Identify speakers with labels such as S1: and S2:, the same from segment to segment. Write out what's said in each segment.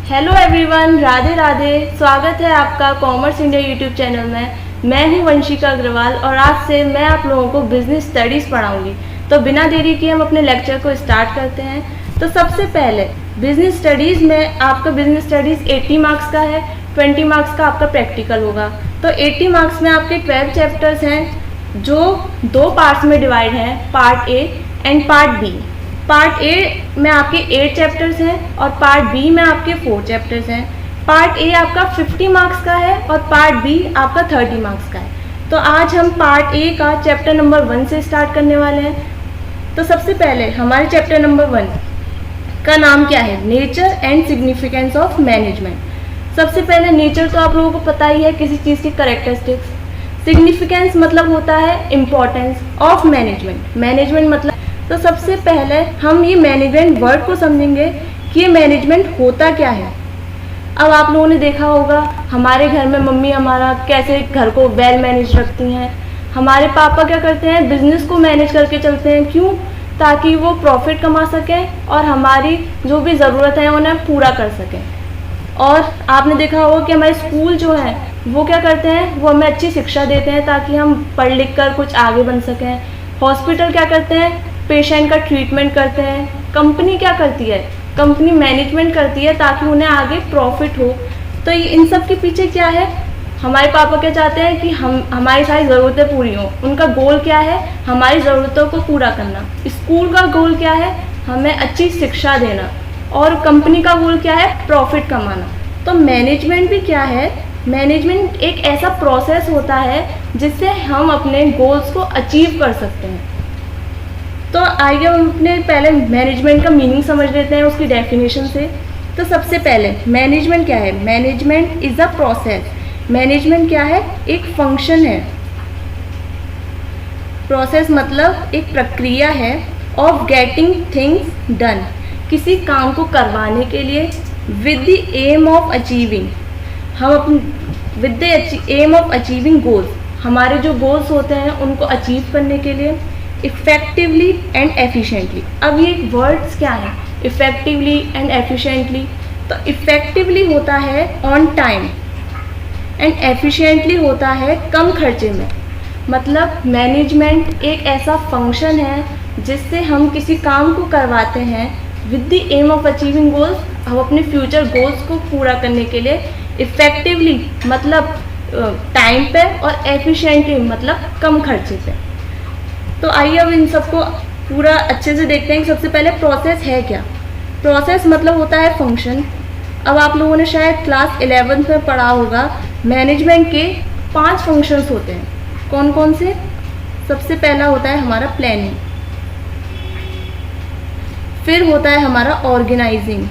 S1: Hello everyone, Radhe Radhe. स्वागत है आपका कॉमर्स इंडिया यूट्यूब चैनल में। मैं हूं वंशिका अग्रवाल और आज से मैं आप लोगों को बिजनेस स्टडीज़ पढ़ाऊंगी। तो बिना देरी किए हम अपने लेक्चर को स्टार्ट करते हैं। तो सबसे पहले बिजनेस स्टडीज़ में आपका बिजनेस स्टडीज़ 80 मार्क्स का है, 20 मार्क्स का आपका प्रैक्टिकल होगा। तो 80 मार्क्स में आपके 12 चैप्टर्स हैं जो 2 पार्ट्स में डिवाइड हैं, part A and part B. Part A में आपके 8 चैप्टर्स हैं और पार्ट बी में आपके 4 चैप्टर्स हैं। पार्ट ए आपका 50 मार्क्स का है और पार्ट बी आपका 30 मार्क्स का है। तो आज हम पार्ट ए का चैप्टर नंबर 1 से स्टार्ट करने वाले हैं। तो सबसे पहले हमारे चैप्टर नंबर 1 का नाम क्या है? Nature and significance of management. सबसे पहले नेचर तो आप लोगों को पता ही है, किसी चीज़ की करेक्टरिस्टिक्स। सिग्निफिकेंस मतलब होता है इम्पोर्टेंस ऑफ मैनेजमेंट। मैनेजमेंट मतलब, तो सबसे पहले हम ये मैनेजमेंट वर्ड को समझेंगे कि ये मैनेजमेंट होता क्या है। अब आप लोगों ने देखा होगा हमारे घर में मम्मी हमारा कैसे घर को वेल मैनेज रखती हैं। हमारे पापा क्या करते हैं? बिजनेस को मैनेज करके चलते हैं। क्यों? ताकि वो प्रॉफिट कमा सकें और हमारी जो भी ज़रूरत है उन्हें पूरा कर सकें। और आपने देखा होगा कि हमारे स्कूल जो है वो क्या करते हैं? वो हमें अच्छी शिक्षा देते हैं ताकि हम पढ़ लिख कर कुछ आगे बन सकें। हॉस्पिटल क्या करते हैं? पेशेंट का ट्रीटमेंट करते हैं। कंपनी क्या करती है? कंपनी मैनेजमेंट करती है ताकि उन्हें आगे प्रॉफिट हो। तो इन सब के पीछे क्या है? हमारे पापा क्या चाहते हैं कि हमारी सारी ज़रूरतें पूरी हों। उनका गोल क्या है? हमारी ज़रूरतों को पूरा करना। स्कूल का गोल क्या है? हमें अच्छी शिक्षा देना। और कंपनी का गोल क्या है? प्रॉफिट कमाना। तो मैनेजमेंट भी क्या है? मैनेजमेंट एक ऐसा प्रोसेस होता है जिससे हम अपने गोल्स को अचीव कर सकते हैं। तो आइए हम अपने पहले मैनेजमेंट का मीनिंग समझ लेते हैं उसकी डेफिनेशन से। तो सबसे पहले मैनेजमेंट क्या है? Management is a process. Management क्या है? एक फंक्शन है। प्रोसेस मतलब एक प्रक्रिया है ऑफ गेटिंग थिंग्स डन, किसी काम को करवाने के लिए with the aim of achieving, हम अपने with the aim of achieving goals, हमारे जो गोल्स होते हैं उनको अचीव करने के लिए इफ़ेक्टिवली एंड एफिशिएंटली। अब ये वर्ड्स क्या हैं? Effectively and efficiently. तो इफ़ेक्टिवली होता है ऑन टाइम एंड एफिशिएंटली होता है कम खर्चे में। मतलब मैनेजमेंट एक ऐसा फंक्शन है जिससे हम किसी काम को करवाते हैं with the aim of achieving goals, हम अपने फ्यूचर गोल्स को पूरा करने के लिए। इफ़ेक्टिवली मतलब टाइम पे और एफिशिएंटली मतलब कम खर्चे पे। तो आइए अब इन सबको पूरा अच्छे से देखते हैं कि सबसे पहले प्रोसेस है क्या। प्रोसेस मतलब होता है फंक्शन। अब आप लोगों ने शायद क्लास 11th में पढ़ा होगा मैनेजमेंट के 5 फंक्शंस होते हैं। कौन कौन से? सबसे पहला होता है हमारा प्लानिंग, फिर होता है हमारा ऑर्गेनाइजिंग,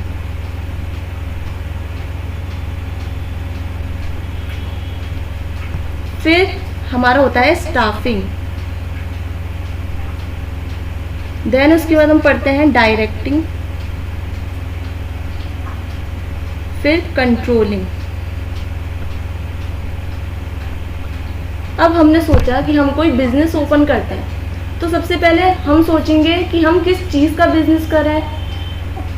S1: फिर हमारा होता है स्टाफिंग, देन उसके बाद हम पढ़ते हैं डायरेक्टिंग, फिर कंट्रोलिंग। अब हमने सोचा कि हम कोई बिजनेस ओपन करते हैं, तो सबसे पहले हम सोचेंगे कि हम किस चीज़ का बिजनेस करें,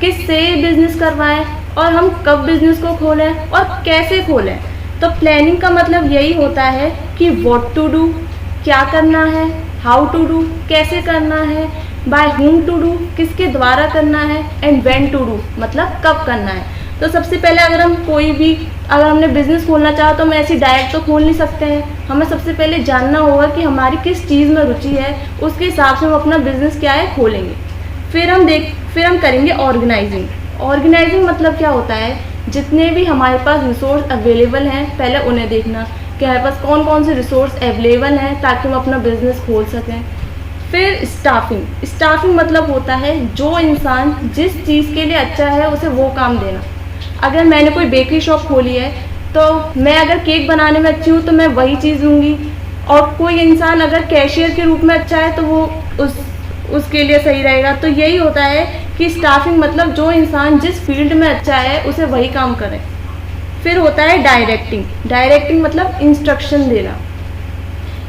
S1: किस से बिजनेस करवाएं और हम कब बिजनेस को खोलें और कैसे खोलें। तो प्लानिंग का मतलब यही होता है कि व्हाट टू डू, क्या करना है, हाउ टू डू, कैसे करना है, बाय whom टू डू, किसके द्वारा करना है, एंड when टू डू मतलब कब करना है। तो सबसे पहले अगर हमने बिज़नेस खोलना चाहा तो हम ऐसे डायरेक्ट तो खोल नहीं सकते हैं। हमें सबसे पहले जानना होगा कि हमारी किस चीज़ में रुचि है, उसके हिसाब से हम अपना बिज़नेस क्या है खोलेंगे। फिर हम करेंगे ऑर्गेनाइजिंग। ऑर्गेनाइजिंग मतलब क्या होता है? जितने भी हमारे पास रिसोर्स अवेलेबल हैं पहले उन्हें देखना कि हमारे पास कौन कौन से रिसोर्स अवेलेबल हैं ताकि हम अपना बिज़नेस खोल सकें। फिर स्टाफिंग मतलब होता है जो इंसान जिस चीज़ के लिए अच्छा है उसे वो काम देना। अगर मैंने कोई बेकरी शॉप खोली है तो मैं अगर केक बनाने में अच्छी हूँ तो मैं वही चीज़ दूँगी, और कोई इंसान अगर कैशियर के रूप में अच्छा है तो वो उसके लिए सही रहेगा। तो यही होता है कि स्टाफिंग मतलब जो इंसान जिस फील्ड में अच्छा है उसे वही काम करे। फिर होता है डायरेक्टिंग मतलब इंस्ट्रक्शन देना।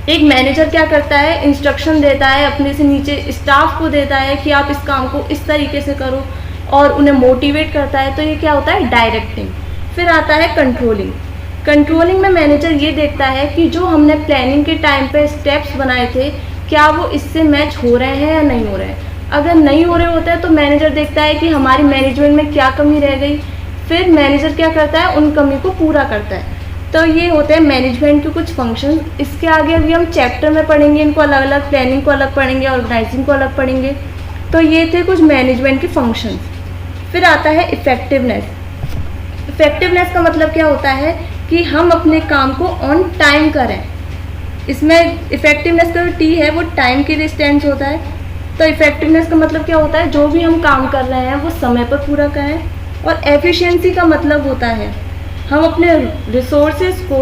S1: एक मैनेजर क्या करता है? इंस्ट्रक्शन देता है, अपने से नीचे स्टाफ को देता है कि आप इस काम को इस तरीके से करो। और उन्हें मोटिवेट करता है, तो ये क्या होता है, डायरेक्टिंग। फिर आता है कंट्रोलिंग। कंट्रोलिंग में मैनेजर ये देखता है कि जो हमने प्लानिंग के टाइम पे स्टेप्स बनाए थे, क्या वो इससे मैच हो रहे हैं या नहीं हो रहे हैं। अगर नहीं हो रहे होते हैं तो मैनेजर देखता है कि हमारी मैनेजमेंट में क्या कमी रह गई, फिर मैनेजर क्या करता है, उन कमी को पूरा करता है। तो ये होते हैं मैनेजमेंट के कुछ फंक्शन। इसके आगे अभी हम चैप्टर में पढ़ेंगे इनको अलग अलग, प्लानिंग को अलग पढ़ेंगे, ऑर्गेनाइजिंग को अलग पढ़ेंगे। तो ये थे कुछ मैनेजमेंट के फंक्शंस। फिर आता है इफ़ेक्टिवनेस। इफ़ेक्टिवनेस का मतलब क्या होता है कि हम अपने काम को ऑन टाइम करें। इसमें इफ़ेक्टिवनेस का जो टी है वो टाइम के लिए स्टैंड होता है। तो इफ़ेक्टिवनेस का मतलब क्या होता है, जो भी हम काम कर रहे हैं वो समय पर पूरा करें। और एफिशिएंसी का मतलब होता है हम अपने रिसोर्सेज को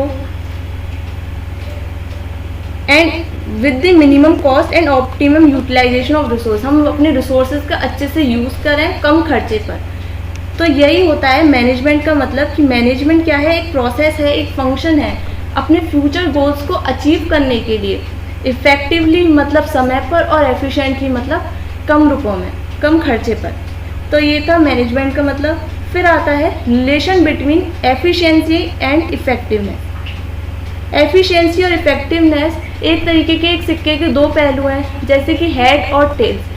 S1: and with the minimum cost and optimum utilisation of resource, हम अपने रिसोर्सेज का अच्छे से यूज़ करें कम खर्चे पर। तो यही होता है मैनेजमेंट का मतलब कि मैनेजमेंट क्या है, एक प्रोसेस है, एक फंक्शन है अपने फ्यूचर गोल्स को अचीव करने के लिए। इफ़ेक्टिवली मतलब समय पर, और एफिशिएंटली मतलब कम रुपयों में, कम खर्चे पर। तो ये था मैनेजमेंट का मतलब। फिर आता है relation between efficiency and effectiveness. Efficiency और इफ़ेक्टिवनेस एक तरीके के, एक सिक्के के दो पहलू हैं, जैसे कि हेड और टेल्स।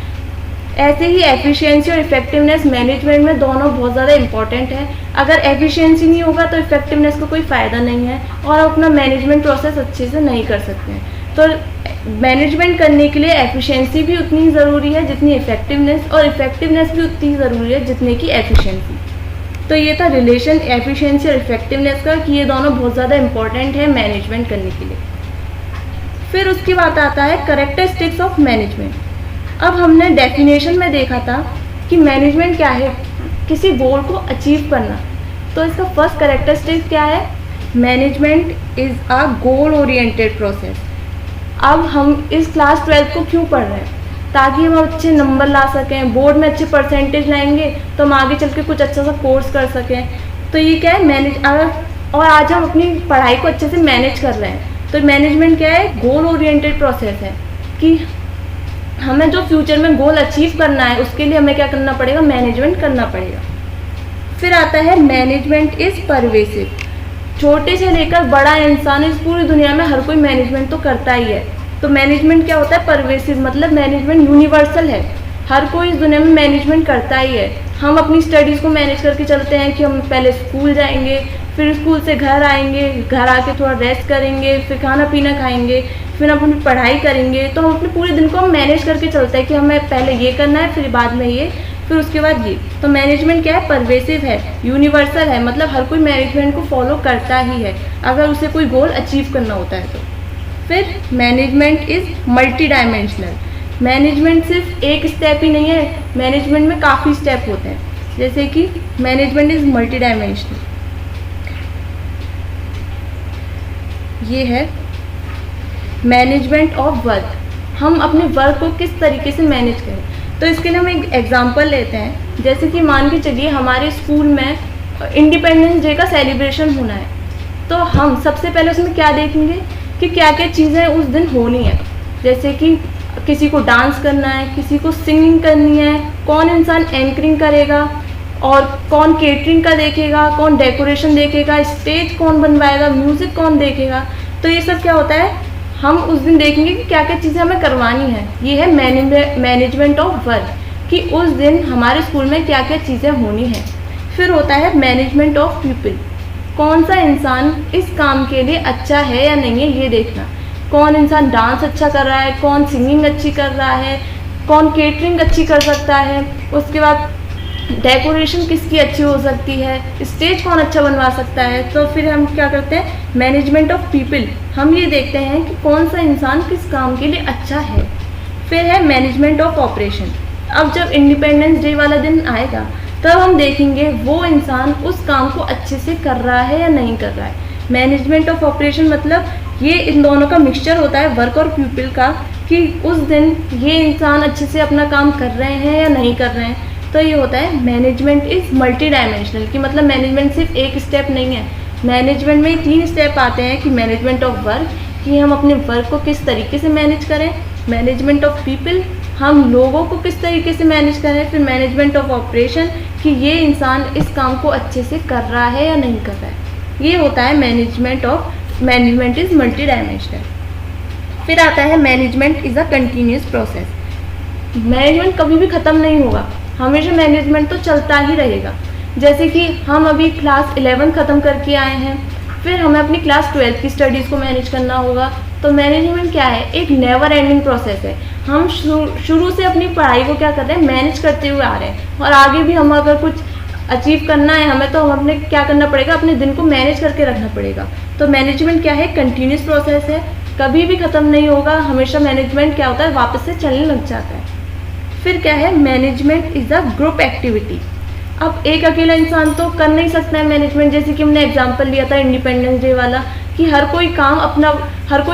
S1: ऐसे ही एफिशिएंसी और इफ़ेक्टिवनेस मैनेजमेंट में दोनों बहुत ज़्यादा इंपॉर्टेंट है। अगर एफिशिएंसी नहीं होगा तो इफ़ेक्टिवनेस का कोई फ़ायदा नहीं है और अपना मैनेजमेंट प्रोसेस अच्छे से नहीं कर सकते हैं। तो मैनेजमेंट करने के लिए एफिशिएंसी भी उतनी ही ज़रूरी है जितनी इफ़ेक्टिवनेस, और इफ़ेक्टिवनेस भी उतनी ही ज़रूरी है जितने की एफिशिएंसी। तो ये था रिलेशन एफिशिएंसी और इफ़ेक्टिवनेस का, कि ये दोनों बहुत ज़्यादा इंपॉर्टेंट है मैनेजमेंट करने के लिए। फिर उसके बाद आता है कैरेक्टरिस्टिक्स ऑफ मैनेजमेंट। अब हमने डेफिनेशन में देखा था कि मैनेजमेंट क्या है, किसी गोल को अचीव करना। तो इसका फर्स्ट कैरेक्टरिस्टिक क्या है, management is a goal oriented process. अब हम इस क्लास 12 को क्यों पढ़ रहे हैं, ताकि हम अच्छे नंबर ला सकें, बोर्ड में अच्छे परसेंटेज लाएंगे तो हम आगे चल के कुछ अच्छा सा कोर्स कर सकें। तो ये क्या है, और आज हम अपनी पढ़ाई को अच्छे से मैनेज कर रहे हैं। तो मैनेजमेंट क्या है, गोल ओरिएंटेड प्रोसेस है कि हमें जो फ्यूचर में गोल अचीव करना है उसके लिए हमें क्या करना पड़ेगा, मैनेजमेंट करना पड़ेगा। फिर आता है मैनेजमेंट इज़ परवेसिव। छोटे से लेकर बड़ा इंसान, इस पूरी दुनिया में हर कोई मैनेजमेंट तो करता ही है। तो मैनेजमेंट क्या होता है, परवेसिव मतलब मैनेजमेंट यूनिवर्सल है, हर कोई इस दुनिया में मैनेजमेंट करता ही है। हम अपनी स्टडीज़ को मैनेज करके चलते हैं कि हम पहले स्कूल जाएंगे, फिर स्कूल से घर आएंगे, घर आके थोड़ा रेस्ट करेंगे, फिर खाना पीना खाएंगे, फिर हम अपनी पढ़ाई करेंगे। तो हम अपने पूरे दिन को हम मैनेज करके चलते हैं कि हमें पहले ये करना है, फिर बाद में ये, फिर उसके बाद ये। तो मैनेजमेंट क्या है, परवेसिव है, यूनिवर्सल है, मतलब हर कोई मैनेजमेंट को फॉलो करता ही है अगर उसे कोई गोल अचीव करना होता है तो। फिर management is multi dimensional. Management सिर्फ एक स्टेप ही नहीं है, मैनेजमेंट में काफ़ी स्टेप होते हैं। जैसे कि मैनेजमेंट इज़ मल्टी डायमेंशनल, ये है मैनेजमेंट ऑफ वर्क। हम अपने वर्क को किस तरीके से मैनेज करें, तो इसके लिए हम एक एग्जांपल लेते हैं। जैसे कि मान के चलिए हमारे स्कूल में इंडिपेंडेंस डे का सेलिब्रेशन होना है, तो हम सबसे पहले उसमें क्या देखेंगे कि क्या क्या चीज़ें उस दिन होनी है। जैसे कि किसी को डांस करना है, किसी को सिंगिंग करनी है, कौन इंसान एंकरिंग करेगा, और कौन केटरिंग का देखेगा, कौन डेकोरेशन देखेगा, स्टेज कौन बनवाएगा, म्यूज़िक कौन देखेगा। तो ये सब क्या होता है, हम उस दिन देखेंगे कि क्या क्या चीज़ें हमें करवानी है। ये है मैनेजमेंट ऑफ वर्क, कि उस दिन हमारे स्कूल में क्या क्या चीज़ें होनी है। फिर होता है मैनेजमेंट ऑफ पीपल, कौन सा इंसान इस काम के लिए अच्छा है या नहीं है ये देखना। कौन इंसान डांस अच्छा कर रहा है, कौन सिंगिंग अच्छी कर रहा है, कौन केटरिंग अच्छी कर सकता है, उसके बाद डेकोरेशन किसकी अच्छी हो सकती है, स्टेज कौन अच्छा बनवा सकता है। तो फिर हम क्या करते हैं, मैनेजमेंट ऑफ पीपल, हम ये देखते हैं कि कौन सा इंसान किस काम के लिए अच्छा है। फिर है मैनेजमेंट ऑफ ऑपरेशन। अब जब इंडिपेंडेंस डे वाला दिन आएगा तब हम देखेंगे वो इंसान उस काम को अच्छे से कर रहा है या नहीं कर रहा है। मैनेजमेंट ऑफ ऑपरेशन मतलब ये इन दोनों का मिक्सचर होता है, वर्क और पीपल का, कि उस दिन ये इंसान अच्छे से अपना काम कर रहे हैं या नहीं कर रहे हैं। तो ये होता है मैनेजमेंट इज़ मल्टी डायमेंशनल, कि मतलब मैनेजमेंट सिर्फ एक स्टेप नहीं है। मैनेजमेंट में 3 स्टेप आते हैं, कि मैनेजमेंट ऑफ वर्क, कि हम अपने वर्क को किस तरीके से मैनेज करें, मैनेजमेंट ऑफ पीपल, हम लोगों को किस तरीके से मैनेज कर रहे हैं, फिर मैनेजमेंट ऑफ ऑपरेशन कि ये इंसान इस काम को अच्छे से कर रहा है या नहीं कर रहा है। ये होता है मैनेजमेंट इज़ मल्टी डायमेंशनल। फिर आता है management is a continuous process. Management कभी भी ख़त्म नहीं होगा, हमेशा मैनेजमेंट तो चलता ही रहेगा। जैसे कि हम अभी क्लास 11 ख़त्म करके आए हैं, फिर हमें अपनी क्लास 12 की स्टडीज़ को मैनेज करना होगा। तो मैनेजमेंट क्या है, एक नेवर एंडिंग प्रोसेस है। हम शुरू से अपनी पढ़ाई को क्या कर रहे हैं, मैनेज करते हुए आ रहे हैं, और आगे भी हम अगर कुछ अचीव करना है हमें, तो हम अपने क्या करना पड़ेगा, अपने दिन को मैनेज करके रखना पड़ेगा। तो मैनेजमेंट क्या है, कंटिन्यूस प्रोसेस है, कभी भी ख़त्म नहीं होगा, हमेशा मैनेजमेंट क्या होता है, वापस से चलने लग जाता है। फिर क्या है, management is a group activity. अब एक अकेला इंसान तो कर नहीं सकता है मैनेजमेंट। जैसे कि हमने एग्जांपल लिया था इंडिपेंडेंस डे वाला, कि हर कोई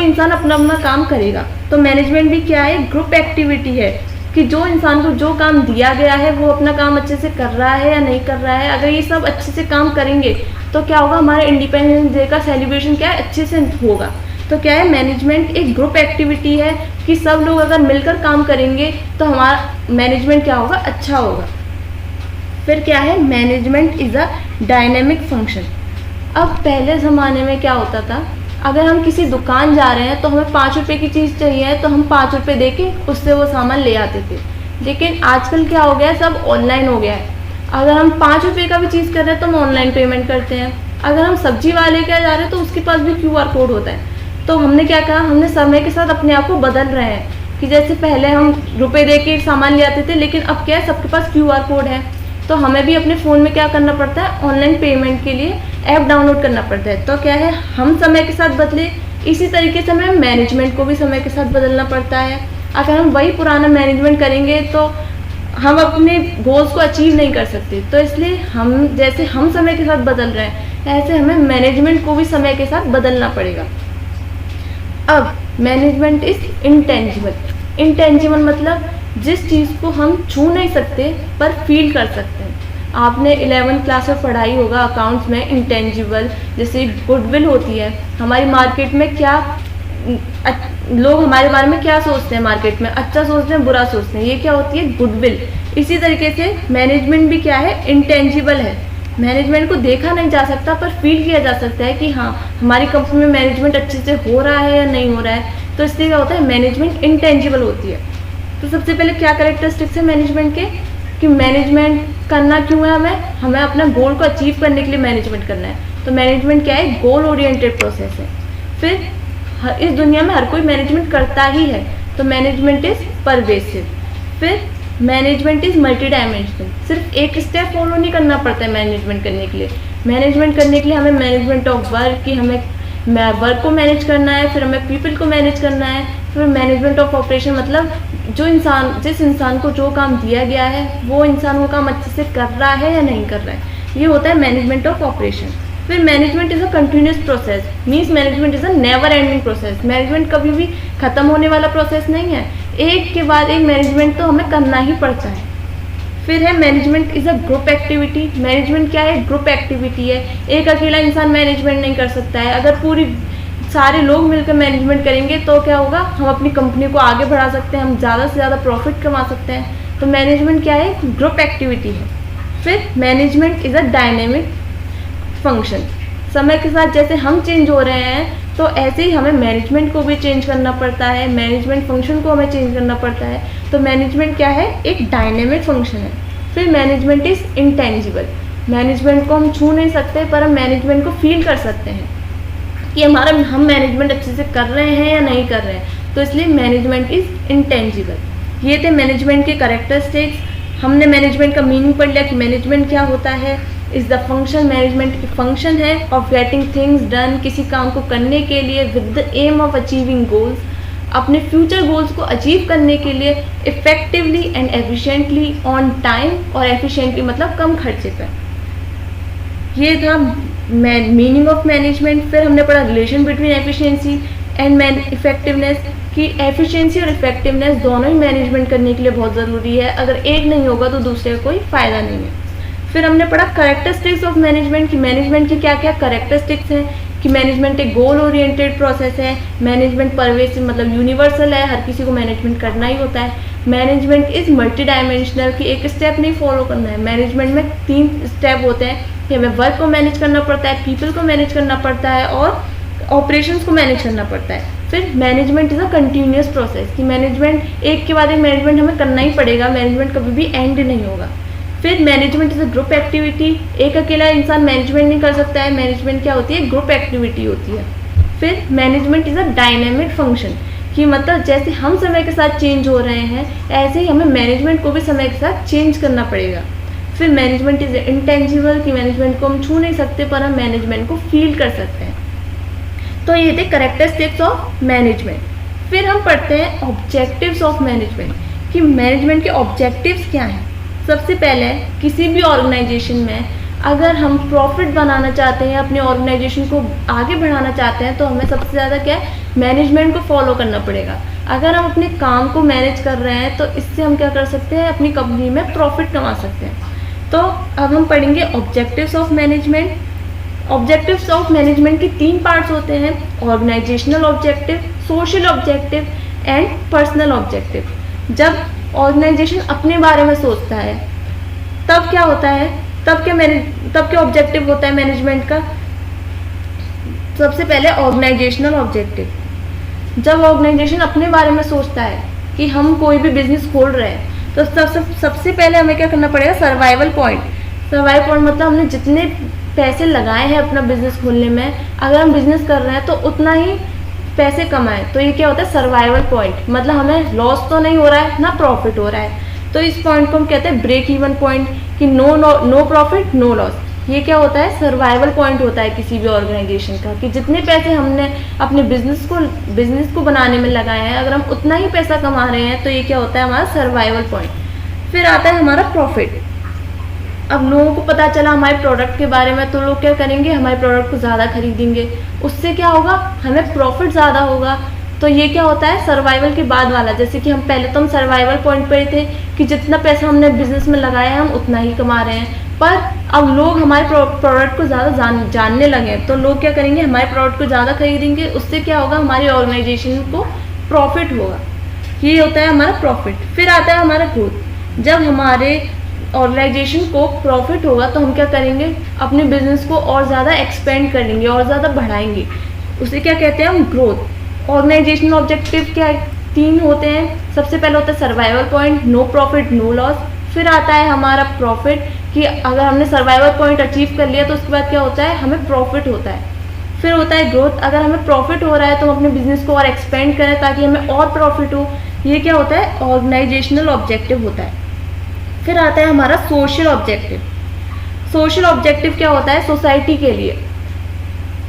S1: इंसान अपना अपना काम करेगा। तो मैनेजमेंट भी क्या है, ग्रुप एक्टिविटी है, कि जो इंसान को जो काम दिया गया है वो अपना काम अच्छे से कर रहा है या नहीं कर रहा है। अगर ये सब अच्छे से काम करेंगे तो क्या होगा, हमारा इंडिपेंडेंस डे का सेलिब्रेशन क्या है, अच्छे से होगा। तो क्या है, मैनेजमेंट एक ग्रुप एक्टिविटी है कि सब लोग अगर मिलकर काम करेंगे तो हमारा मैनेजमेंट क्या होगा, अच्छा होगा। फिर क्या है, management is a dynamic function. अब पहले ज़माने में क्या होता था, अगर हम किसी दुकान जा रहे हैं तो हमें 5 रुपये की चीज़ चाहिए तो हम 5 रुपये दे के उससे वो सामान ले आते थे। लेकिन आजकल क्या हो गया है, सब ऑनलाइन हो गया है। अगर हम 5 रुपये का भी चीज़ कर रहे हैं तो हम ऑनलाइन पेमेंट करते हैं। अगर हम सब्जी वाले के जा रहे हैं तो उसके पास भी QR कोड होता है। तो हमने क्या कहा, हमने समय के साथ अपने आप को बदल रहे हैं कि जैसे पहले हम रुपए दे के सामान ले आते थे, लेकिन अब क्या है, सबके पास QR कोड है। तो हमें भी अपने फ़ोन में क्या करना पड़ता है, ऑनलाइन पेमेंट के लिए ऐप डाउनलोड करना पड़ता है। तो क्या है, हम समय के साथ बदले, इसी तरीके से हमें मैनेजमेंट को भी समय के साथ बदलना पड़ता है। अगर हम वही पुराना मैनेजमेंट करेंगे तो हम अपने गोल्स को अचीव नहीं कर सकते। तो इसलिए हम समय के साथ बदल रहे हैं, ऐसे हमें मैनेजमेंट को भी समय के साथ बदलना पड़ेगा। अब मैनेजमेंट इज़ इंटेंजिबल मतलब जिस चीज़ को हम छू नहीं सकते पर फील कर सकते हैं। आपने 11th क्लास में पढ़ाई होगा अकाउंट्स में, इंटेंजिबल जैसे गुडविल होती है। हमारी मार्केट में क्या लोग हमारे बारे में क्या सोचते हैं, मार्केट में अच्छा सोचते हैं, बुरा सोचते हैं, ये क्या होती है, गुडविल। इसी तरीके से मैनेजमेंट भी क्या है, इंटेंजिबल है। मैनेजमेंट को देखा नहीं जा सकता पर फील किया जा सकता है कि हाँ, हमारी कंपनी में मैनेजमेंट अच्छे से हो रहा है या नहीं हो रहा है। तो इसलिए क्या होता है, मैनेजमेंट इंटेंजिबल होती है। तो सबसे पहले क्या कैरेक्टरिस्टिक्स है मैनेजमेंट के, कि मैनेजमेंट करना क्यों है, हमें अपना गोल को अचीव करने के लिए मैनेजमेंट करना है। तो मैनेजमेंट क्या है, गोल ओरिएंटेड प्रोसेस है। फिर इस दुनिया में हर कोई मैनेजमेंट करता ही है, तो मैनेजमेंट इज़ परवेसिव। फिर मैनेजमेंट इज़ मल्टी डायमेंशनल, सिर्फ एक स्टेप फॉलो नहीं करना पड़ता है मैनेजमेंट करने के लिए। मैनेजमेंट करने के लिए हमें मैनेजमेंट ऑफ वर्क, कि हमें वर्क को मैनेज करना है, फिर हमें पीपल को मैनेज करना है, फिर मैनेजमेंट ऑफ ऑपरेशन मतलब जिस इंसान को जो काम दिया गया है वो इंसान वो काम अच्छे से कर रहा है या नहीं कर रहा है। ये होता है मैनेजमेंट ऑफ ऑपरेशन। फिर management is a continuous process, means management is a never ending process. Management कभी भी ख़त्म होने वाला प्रोसेस नहीं है, एक के बाद एक मैनेजमेंट तो हमें करना ही पड़ता है। फिर है management is a group activity. Management क्या है, ग्रुप एक्टिविटी है, एक अकेला इंसान मैनेजमेंट नहीं कर सकता है। अगर सारे लोग मिलकर मैनेजमेंट करेंगे तो क्या होगा, हम अपनी कंपनी को आगे बढ़ा सकते हैं, हम ज़्यादा से ज़्यादा प्रॉफिट कमा सकते हैं। तो मैनेजमेंट क्या है, ग्रुप एक्टिविटी है। फिर management is a dynamic function. समय के साथ जैसे हम चेंज हो रहे हैं तो ऐसे ही हमें मैनेजमेंट को भी चेंज करना पड़ता है, मैनेजमेंट फंक्शन को हमें चेंज करना पड़ता है। तो मैनेजमेंट क्या है, एक डायनेमिक फंक्शन है। फिर मैनेजमेंट इज़ इंटेंजिबल, मैनेजमेंट को हम छू नहीं सकते पर हम मैनेजमेंट को फील कर सकते हैं कि हम मैनेजमेंट अच्छे से कर रहे हैं या नहीं कर रहे हैं। तो इसलिए मैनेजमेंट इज़ इंटेंजिबल। ये थे मैनेजमेंट के कैरेक्टरिस्टिक्स। हमने मैनेजमेंट का मीनिंग पढ़ लिया कि मैनेजमेंट क्या होता है। इज़ द फंक्शन, मैनेजमेंट की फंक्शन है ऑफ गेटिंग थिंग्स डन, किसी काम को करने के लिए with the aim of achieving goals, अपने फ्यूचर गोल्स को अचीव करने के लिए effectively and efficiently on time, और एफिशिएंटली मतलब कम खर्चे पर। ये था मीनिंग ऑफ मैनेजमेंट। फिर हमने पढ़ा relation between efficiency and effectiveness, कि एफिशिएंसी और इफेक्टिवनेस दोनों ही मैनेजमेंट करने के लिए बहुत ज़रूरी है। अगर एक नहीं होगा तो दूसरे का कोई फ़ायदा नहीं है। फिर हमने पढ़ा कैरेक्टरिस्टिक्स ऑफ मैनेजमेंट, कि मैनेजमेंट की क्या क्या कैरेक्टरिस्टिक्स हैं, कि मैनेजमेंट एक गोल ओरिएंटेड प्रोसेस है, मैनेजमेंट परवेसिव मतलब यूनिवर्सल है, हर किसी को मैनेजमेंट करना ही होता है। मैनेजमेंट इज़ मल्टी डायमेंशनल, कि एक स्टेप नहीं फॉलो करना है। मैनेजमेंट में 3 स्टेप होते हैं कि हमें वर्क को मैनेज करना पड़ता है, पीपल को मैनेज करना पड़ता है और ऑपरेशंस को मैनेज करना पड़ता है। फिर management is a continuous process, कि मैनेजमेंट एक के बाद एक मैनेजमेंट हमें करना ही पड़ेगा, मैनेजमेंट कभी भी एंड नहीं होगा। फिर management is a group activity, एक अकेला इंसान मैनेजमेंट नहीं कर सकता है, मैनेजमेंट क्या होती है, ग्रुप एक्टिविटी होती है। फिर management is a dynamic function, कि मतलब जैसे हम समय के साथ चेंज हो रहे हैं ऐसे ही हमें मैनेजमेंट को भी समय के साथ चेंज करना पड़ेगा। फिर मैनेजमेंट इज़ इंटेंजिबल, कि मैनेजमेंट को हम छू नहीं सकते पर हम मैनेजमेंट को फील कर सकते हैं। तो ये थे कैरेक्टरिस्टिक्स ऑफ मैनेजमेंट। फिर हम पढ़ते हैं ऑब्जेक्टिव्स ऑफ मैनेजमेंट, कि मैनेजमेंट के ऑब्जेक्टिव्स क्या हैं। सबसे पहले किसी भी ऑर्गेनाइजेशन में अगर हम प्रॉफिट बनाना चाहते हैं, अपने ऑर्गेनाइजेशन को आगे बढ़ाना चाहते हैं, तो हमें सबसे ज़्यादा क्या है, मैनेजमेंट को फॉलो करना पड़ेगा। अगर हम अपने काम को मैनेज कर रहे हैं तो इससे हम क्या कर सकते हैं, अपनी कंपनी में प्रॉफिट कमा सकते हैं। तो अब हम पढ़ेंगे objectives of management. Objectives of management के 3 पार्ट्स होते हैं, organisational objective, social objective and personal objective. जब ऑर्गेनाइजेशन अपने बारे में सोचता है तब क्या होता है, तब क्या ऑब्जेक्टिव होता है मैनेजमेंट का। सबसे पहले ऑर्गेनाइजेशनल ऑब्जेक्टिव। जब ऑर्गेनाइजेशन अपने बारे में सोचता है कि हम कोई भी बिजनेस खोल रहे हैं तो सबसे पहले हमें क्या करना पड़ेगा, सर्वाइवल पॉइंट। सर्वाइवल पॉइंट मतलब हमने जितने पैसे लगाए हैं अपना बिजनेस खोलने में, अगर हम बिजनेस कर रहे हैं तो उतना ही पैसे कमाएं। तो ये क्या होता है, सर्वाइवल पॉइंट। मतलब हमें लॉस तो नहीं हो रहा है ना प्रॉफिट हो रहा है, तो इस पॉइंट को हम कहते हैं ब्रेक इवन पॉइंट, कि नो प्रॉफिट नो लॉस। ये क्या होता है, सर्वाइवल पॉइंट होता है किसी भी ऑर्गेनाइजेशन का, कि जितने पैसे हमने अपने बिजनेस को बनाने में लगाए हैं, अगर हम उतना ही पैसा कमा रहे हैं तो ये क्या होता है, हमारा सर्वाइवल पॉइंट। फिर आता है हमारा प्रॉफिट। अब लोगों को पता चला हमारे प्रोडक्ट के बारे में, तो लोग क्या करेंगे, हमारे प्रोडक्ट को ज़्यादा खरीदेंगे, उससे क्या होगा, हमें प्रॉफिट ज़्यादा होगा। तो ये क्या होता है, सर्वाइवल के बाद वाला। जैसे कि हम पहले तो हम सर्वाइवल पॉइंट पर ही थे कि जितना पैसा हमने बिजनेस में लगाया हम उतना ही कमा रहे हैं, पर अब लोग हमारे प्रोडक्ट को ज़्यादा जानने लगे, तो लोग क्या करेंगे, हमारे प्रोडक्ट को ज़्यादा खरीदेंगे, उससे क्या होगा, हमारी ऑर्गेनाइजेशन को प्रॉफिट होगा। ये होता है हमारा प्रॉफिट। फिर आता है हमारा ग्रोथ। जब हमारे ऑर्गेनाइजेशन को प्रॉफिट होगा तो हम क्या करेंगे, अपने बिजनेस को और ज़्यादा एक्सपेंड करेंगे और ज़्यादा बढ़ाएंगे, उसे क्या कहते हैं हम, ग्रोथ। ऑर्गेनाइजेशनल ऑब्जेक्टिव क्या 3 होते हैं। सबसे पहले होता है survival point, no profit no loss. फिर आता है हमारा प्रॉफिट, कि अगर हमने सर्वाइवल पॉइंट अचीव कर लिया तो उसके बाद क्या होता है, हमें प्रॉफिट होता है। फिर होता है ग्रोथ। अगर हमें प्रॉफिट हो रहा है तो हम अपने बिजनेस को और एक्सपेंड करें ताकि हमें और प्रॉफिट हो। ये क्या होता है, ऑर्गेनाइजेशनल ऑब्जेक्टिव होता है। फिर आता है हमारा सोशल ऑब्जेक्टिव। सोशल ऑब्जेक्टिव क्या होता है, सोसाइटी के लिए।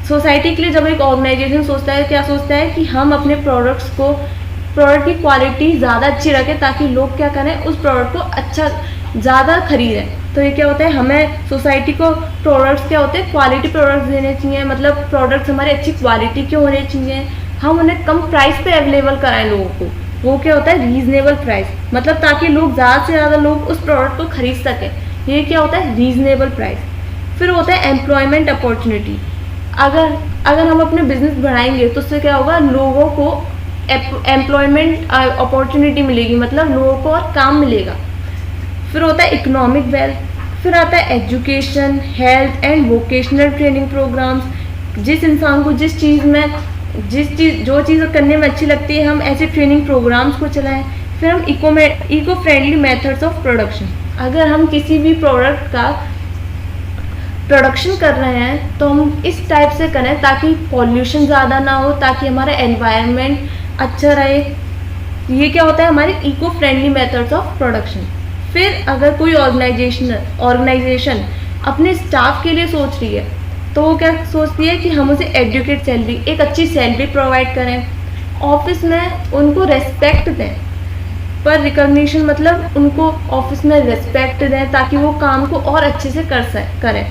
S1: सोसाइटी के लिए जब एक ऑर्गेनाइजेशन सोचता है, क्या सोचता है कि हम अपने प्रोडक्ट की क्वालिटी ज़्यादा अच्छी रखें ताकि लोग क्या करें, उस प्रोडक्ट को अच्छा ज़्यादा खरीदें। तो ये क्या होता है, हमें सोसाइटी को प्रोडक्ट्स क्या होते हैं, क्वालिटी प्रोडक्ट्स देने चाहिए। मतलब प्रोडक्ट्स हमारे अच्छी क्वालिटी के होने चाहिए, हम उन्हें कम प्राइस पे अवेलेबल कराएं लोगों को। वो क्या होता है, रीजनेबल प्राइस, मतलब ताकि लोग ज़्यादा से ज़्यादा लोग उस प्रोडक्ट को खरीद सकें। ये क्या होता है, रीजनेबल प्राइस। फिर होता है एम्प्लॉयमेंट अपॉर्चुनिटी। अगर हम अपने बिजनेस बढ़ाएंगे तो उससे क्या होगा, लोगों को एम्प्लॉयमेंट अपॉर्चुनिटी मिलेगी, मतलब लोगों को और काम मिलेगा। फिर होता है इकोनॉमिक वेल्थ। फिर आता है education, health and vocational training programmes. जिस इंसान को जो चीज़ करने में अच्छी लगती है, हम ऐसे ट्रेनिंग प्रोग्राम्स को चलाएं। फिर हम eco friendly methods of production. अगर हम किसी भी प्रोडक्ट का प्रोडक्शन कर रहे हैं तो हम इस टाइप से करें ताकि पॉल्यूशन ज़्यादा ना हो, ताकि हमारा एनवायरनमेंट अच्छा रहे। ये क्या होता है, हमारे eco friendly methods of production. फिर अगर कोई ऑर्गेनाइजेशन अपने स्टाफ के लिए सोच रही है तो वो क्या सोचती है कि हम उसे एडुकेट सैलरी, एक अच्छी सैलरी प्रोवाइड करें, ऑफिस में उनको रेस्पेक्ट दें, पर रिकॉग्निशन मतलब उनको ऑफिस में रेस्पेक्ट दें ताकि वो काम को और अच्छे से करें।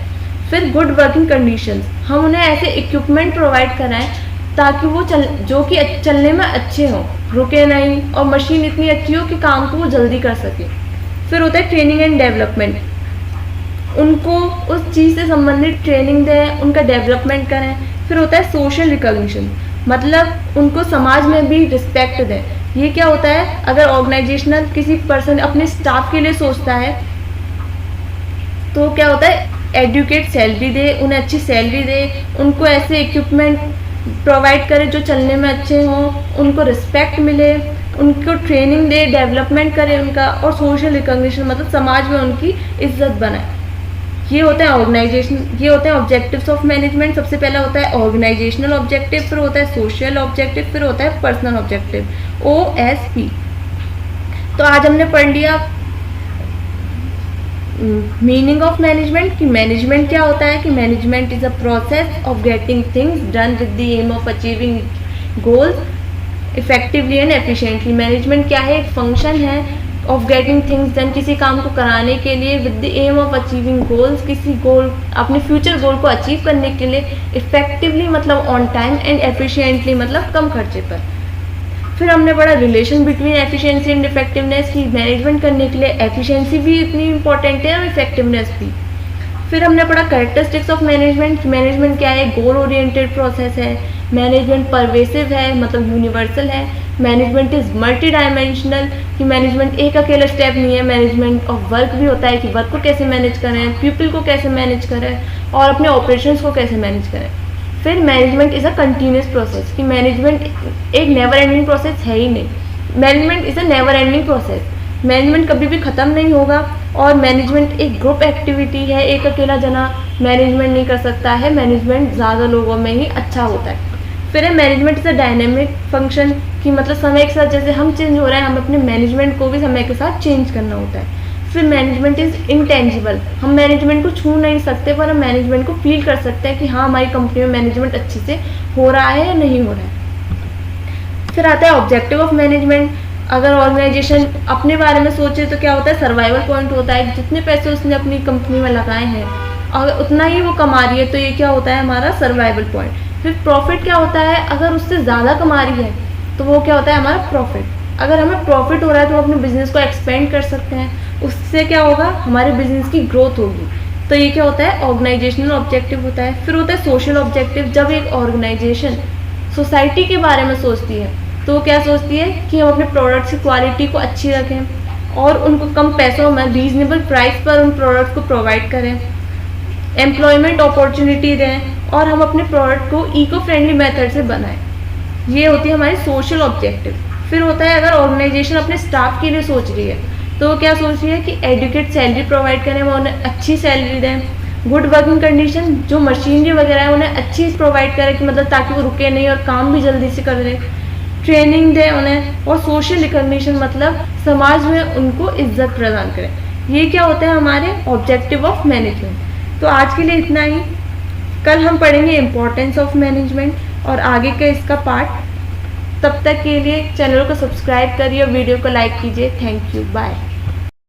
S1: फिर गुड वर्किंग कंडीशंस, हम उन्हें ऐसे इक्विपमेंट प्रोवाइड कराएं ताकि वो जो कि चलने में अच्छे हों, रुके नहीं, और मशीन इतनी अच्छी हो कि काम को वो जल्दी कर सके। फिर होता है ट्रेनिंग एंड डेवलपमेंट, उनको उस चीज़ से संबंधित ट्रेनिंग दें, उनका डेवलपमेंट करें। फिर होता है सोशल रिकॉग्निशन, मतलब उनको समाज में भी रिस्पेक्ट दें, ये क्या होता है, अगर ऑर्गेनाइजेशनल किसी पर्सन अपने स्टाफ के लिए सोचता है तो क्या होता है, एडुकेट सैलरी दे, उन्हें अच्छी सैलरी दे, उनको ऐसे इक्विपमेंट प्रोवाइड करे जो चलने में अच्छे हों, उनको रिस्पेक्ट मिले, उनको ट्रेनिंग दे, डेवलपमेंट करे उनका, और सोशल रिकॉग्निशन मतलब समाज में उनकी इज्जत बनाए। ये होते हैं ऑर्गेनाइजेशन, ये होते हैं ऑब्जेक्टिव्स ऑफ मैनेजमेंट। सबसे पहला होता है ऑर्गेनाइजेशनल ऑब्जेक्टिव, फिर होता है सोशल ऑब्जेक्टिव, फिर होता है पर्सनल ऑब्जेक्टिव, OSP। तो आज हमने पढ़ लिया मीनिंग ऑफ मैनेजमेंट, कि मैनेजमेंट क्या होता है, कि management is a process of getting things done with the aim of achieving goals effectively and efficiently. Management क्या है, एक फंक्शन है ऑफ गेटिंग थिंग्स डन, किसी काम को कराने के लिए, with the aim of achieving goals, किसी गोल, अपने फ्यूचर गोल को अचीव करने के लिए, इफेक्टिवली मतलब ऑन टाइम, एंड एफिशिएंटली मतलब कम खर्चे पर। फिर हमने पढ़ा relation between efficiency and effectiveness, की मैनेजमेंट करने के लिए एफिशिएंसी भी इतनी इंपॉर्टेंट है और इफेक्टिवनेस भी। फिर हमने पढ़ा कैरेक्टरिस्टिक्स ऑफ मैनेजमेंट, मैनेजमेंट क्या है, गोल ओरिएंटेड प्रोसेस है, मैनेजमेंट परवेसिव है मतलब यूनिवर्सल है, मैनेजमेंट इज मल्टी डायमेंशनल, कि मैनेजमेंट एक अकेला स्टेप नहीं है, मैनेजमेंट ऑफ वर्क भी होता है कि वर्क को कैसे मैनेज करें, पीपल को कैसे मैनेज करें, और अपने ऑपरेशंस को कैसे मैनेज करें। फिर management is a continuous process, कि मैनेजमेंट एक नेवर एंडिंग प्रोसेस है ही नहीं, management is a never ending process, management कभी भी ख़त्म नहीं होगा। और मैनेजमेंट एक ग्रुप एक्टिविटी है, एक अकेला जना मैनेजमेंट नहीं कर सकता है, मैनेजमेंट ज़्यादा लोगों में ही अच्छा होता है। फिर है management is a dynamic function, कि मतलब समय के साथ जैसे हम चेंज हो रहे हैं, हम अपने मैनेजमेंट को भी समय के साथ चेंज करना होता है। फिर मैनेजमेंट इज़ इंटेंजिबल, हम मैनेजमेंट को छू नहीं सकते पर हम मैनेजमेंट को फील कर सकते हैं कि हाँ हमारी कंपनी में मैनेजमेंट अच्छे से हो रहा है या नहीं हो रहा है। फिर आता है ऑब्जेक्टिव ऑफ मैनेजमेंट, अगर ऑर्गेनाइजेशन अपने बारे में सोचे तो क्या होता है, सर्वाइवल पॉइंट होता है, जितने पैसे उसने अपनी कंपनी में लगाए हैं अगर उतना ही वो कमा रही है तो ये क्या होता है, हमारा सर्वाइवल पॉइंट। फिर प्रॉफिट क्या होता है, अगर उससे ज़्यादा कमा रही है तो वो क्या होता है, हमारा प्रॉफिट। अगर हमें प्रॉफिट हो रहा है तो हम अपने बिजनेस को एक्सपेंड कर सकते हैं, उससे क्या होगा, हमारे बिजनेस की ग्रोथ होगी। तो ये क्या होता है, ऑर्गेनाइजेशनल ऑब्जेक्टिव होता है। फिर होता है सोशल ऑब्जेक्टिव, जब एक ऑर्गेनाइजेशन सोसाइटी के बारे में सोचती है तो वो क्या सोचती है कि हम अपने प्रोडक्ट्स की क्वालिटी को अच्छी रखें और उनको कम पैसों में रीजनेबल प्राइस पर उन प्रोडक्ट को प्रोवाइड करें, एम्प्लॉयमेंट अपॉर्चुनिटी दें, और हम अपने प्रोडक्ट को इको फ्रेंडली मेथड से बनाएं। ये होती है हमारी सोशल ऑब्जेक्टिव। फिर होता है अगर ऑर्गेनाइजेशन अपने स्टाफ के लिए सोच रही है तो वो क्या सोच रही है कि एडुकेट सैलरी प्रोवाइड करें, वो उन्हें अच्छी सैलरी दें, गुड वर्किंग कंडीशन, जो मशीनरी वगैरह है उन्हें अच्छी प्रोवाइड करें कि मतलब ताकि वो रुके नहीं और काम भी जल्दी से कर ले, ट्रेनिंग दें उन्हें, और सोशल रिकॉग्निशन मतलब समाज में उनको इज्जत प्रदान करें। ये क्या होता है हमारे ऑब्जेक्टिव ऑफ मैनेजमेंट। तो आज के लिए इतना ही, कल हम पढ़ेंगे इम्पोर्टेंस ऑफ मैनेजमेंट और आगे का इसका पार्ट। तब तक के लिए चैनल को सब्सक्राइब करिए और वीडियो को लाइक कीजिए। Thank you, bye.